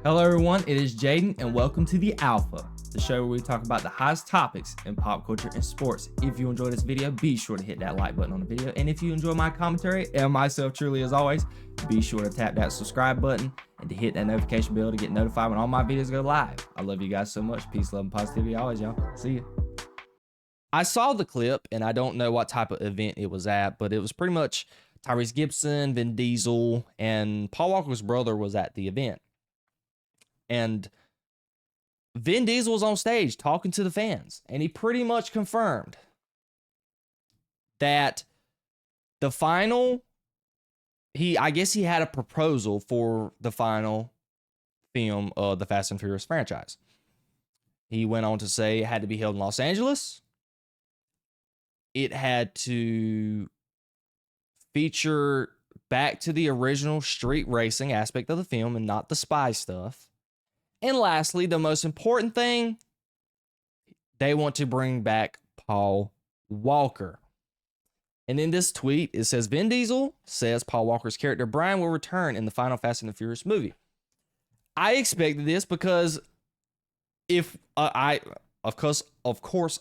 Hello everyone, it is Jayden and welcome to The Alpha, the show where we talk about the hottest topics in pop culture and sports. If you enjoyed this video, be sure to hit that like button on the video, and if you enjoy my commentary and myself truly as always, be sure to tap that subscribe button and to hit that notification bell to get notified when all my videos go live. I love you guys so much. Peace, love, and positivity always, y'all. See ya. I saw the clip and I don't know what type of event it was at, but it was pretty much Tyrese Gibson, Vin Deisel, and Paul Walker's brother was at the event. And Vin Deisel was on stage talking to the fans, and he pretty much confirmed that the final, I guess he had a proposal for the final film of the Fast and Furious franchise. He went on to say it had to be held in Los Angeles. It had to feature back to the original street racing aspect of the film and not the spy stuff. And lastly, the most important thing, they want to bring back Paul Walker. And in this tweet, it says, Vin Deisel says Paul Walker's character Brian will return in the final Fast and the Furious movie. I expected this because if of course,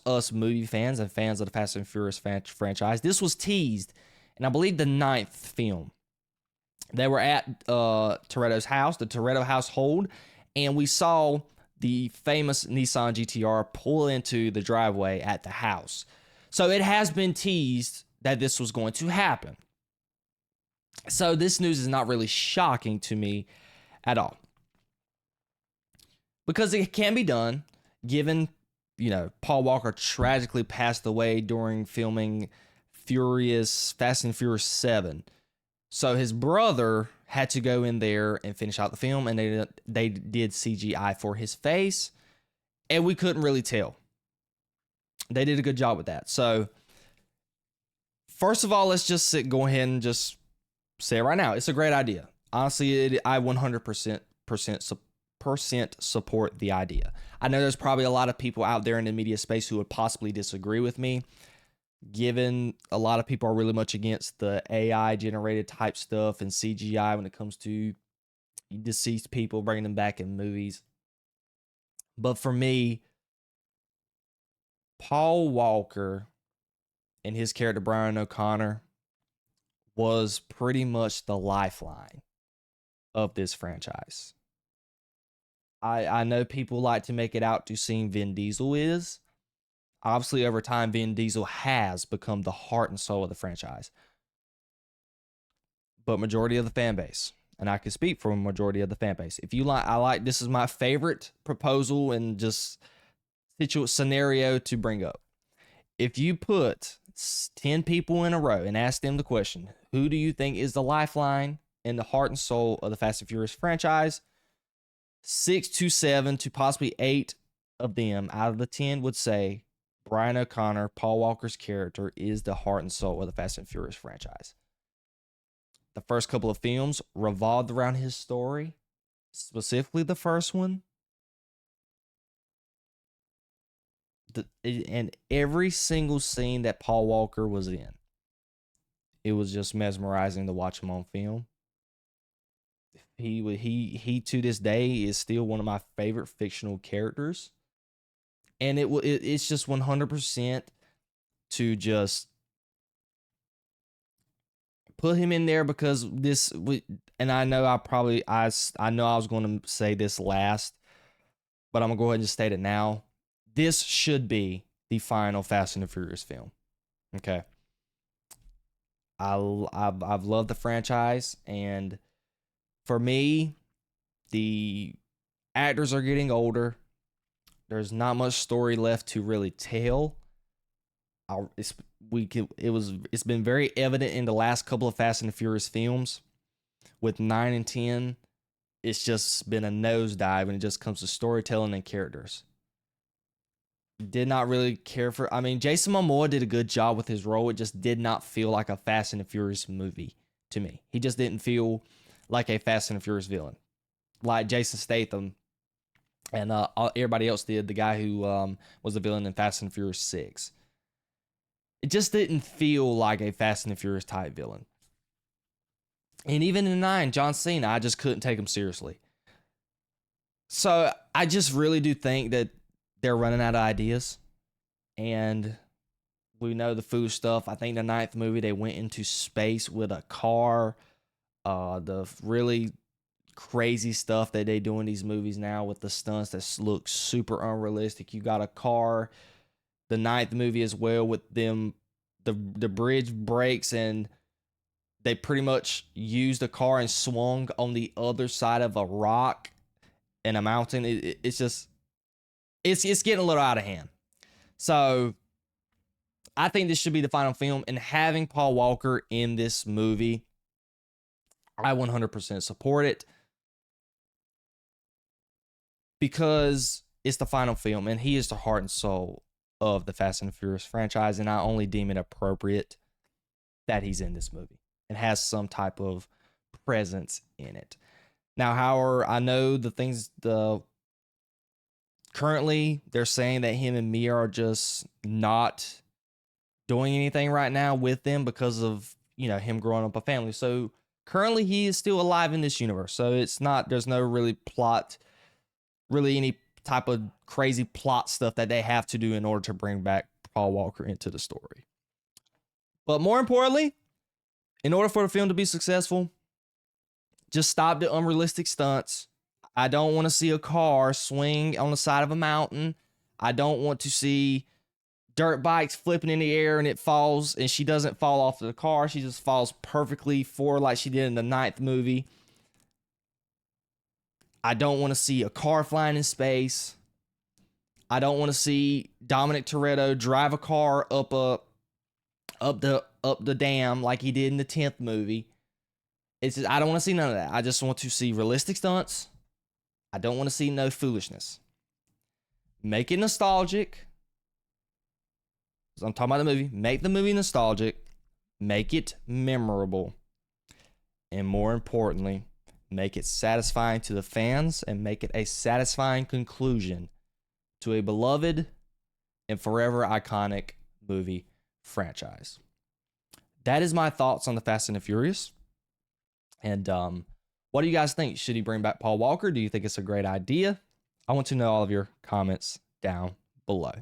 us movie fans and fans of the Fast and Furious franchise, this was teased in, I believe, the 9th film. They were at Toretto's house, the Toretto household, and we saw the famous Nissan GTR pull into the driveway at the house. So it has been teased that this was going to happen. So this news is not really shocking to me at all. Because it can be done, given, Paul Walker tragically passed away during filming Fast and Furious 7. So his brother had to go in there and finish out the film, and they did CGI for his face, and we couldn't really tell. They did a good job with that. So, first of all, let's just go ahead and just say it right now. It's a great idea. Honestly, I 100% support the idea. I know there's probably a lot of people out there in the media space who would possibly disagree with me, given a lot of people are really much against the AI generated type stuff and CGI when it comes to deceased people, bringing them back in movies. But for me, Paul Walker and his character Brian O'Connor was pretty much the lifeline of this franchise. I know people like to make it out to seem Vin Diesel is. Obviously, over time, Vin Diesel has become the heart and soul of the franchise. But majority of the fan base, and I can speak for a majority of the fan base. If you like, this is my favorite proposal and just scenario to bring up. If you put 10 people in a row and ask them the question, who do you think is the lifeline and the heart and soul of the Fast and Furious franchise? 6 to 7 to possibly 8 of them out of the 10 would say Brian O'Connor, Paul Walker's character, is the heart and soul of the Fast and Furious franchise. The first couple of films revolved around his story, specifically the first one. And every single scene that Paul Walker was in, it was just mesmerizing to watch him on film. He to this day is still one of my favorite fictional characters. And it's just 100% to just put him in there because and I know I know I was going to say this last, but I'm going to go ahead and just state it now. This should be the final Fast and the Furious film. Okay. I've loved the franchise, and for me, the actors are getting older. There's not much story left to really tell. It's been very evident in the last couple of Fast and the Furious films. With 9 and 10, it's just been a nosedive when it just comes to storytelling and characters. Did not really care for. Jason Momoa did a good job with his role. It just did not feel like a Fast and the Furious movie to me. He just didn't feel like a Fast and the Furious villain, like Jason Statham. And everybody else did. The guy who was the villain in Fast and Furious 6. It just didn't feel like a Fast and the Furious type villain. And even in 9, John Cena, I just couldn't take him seriously. So I just really do think that they're running out of ideas. And we know the food stuff. I think the ninth movie, they went into space with a car. The really crazy stuff that they do in these movies now with the stunts that look super unrealistic. You got a car. The ninth movie as well with them, the bridge breaks and they pretty much used a car and swung on the other side of a rock and a mountain. It's just it's getting a little out of hand. So I think this should be the final film, and having Paul Walker in this movie, I 100% support it because it's the final film and he is the heart and soul of the Fast and Furious franchise, and I only deem it appropriate that he's in this movie and has some type of presence in it. Now, however, I know currently they're saying that him and Mia are just not doing anything right now with them because of, him growing up a family. So currently he is still alive in this universe. So there's no really any type of crazy plot stuff that they have to do in order to bring back Paul Walker into the story. But more importantly, in order for the film to be successful, just stop the unrealistic stunts. I don't want to see a car swing on the side of a mountain. I don't want to see dirt bikes flipping in the air and it falls and she doesn't fall off the car. She just falls perfectly forward like she did in the ninth movie. I don't want to see a car flying in space. I don't want to see Dominic Toretto drive a car up the dam like he did in the 10th movie. I don't want to see none of that. I just want to see realistic stunts. I don't want to see no foolishness. Make it nostalgic. I'm talking about the movie. Make the movie nostalgic. Make it memorable. And more importantly, make it satisfying to the fans and make it a satisfying conclusion to a beloved and forever iconic movie franchise. That is my thoughts on the Fast and the Furious. And what do you guys think? Should he bring back Paul Walker? Do you think it's a great idea? I want to know all of your comments down below.